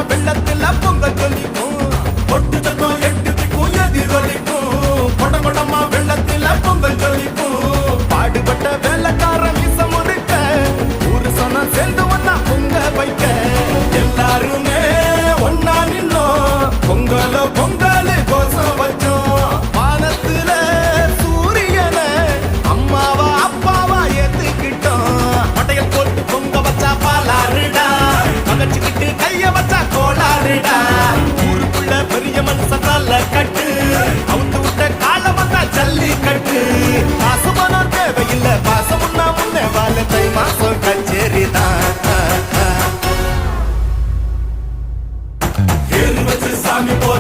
வெள்ளத்துல பொங்கல் ஜொலிக்கும் பொட்டு சத்தம் எட்டுக்கும் எதிரொலிக்கும் கொட கொடமா வெள்ளத்துல பொங்கல் ஜொலிக்கும் பாடுபட்ட வேலைக்காரன் மீச முறுக்க ஊரு சொன்ன சேர்ந்து ஒன்னா பொங்க வைக்க எல்லாருமே ஒன்னா நின்னோம் பொங்கலோ பொங்கல் கோசம் வச்சோம் வானத்துல சூரியனை அம்மாவா அப்பாவா ஏத்துக்கிட்டோம் பட்டையல் போட்டு பொங்க வச்சா பாலாருடா மகச்சுக்கிட்டு கைய வச்சா கோளாறுடா ஊருக்குள்ள பெரிய மனுஷனால கட்டு அவுத்து விட்ட கால வந்தா ஜல்லி கட்டு பாசமானோர் தேவையில்லை பாசம் முன்னா முன்னே வாழ தை மாசம் கச்சேரிதான் ஏறு வச்சு சாமி போ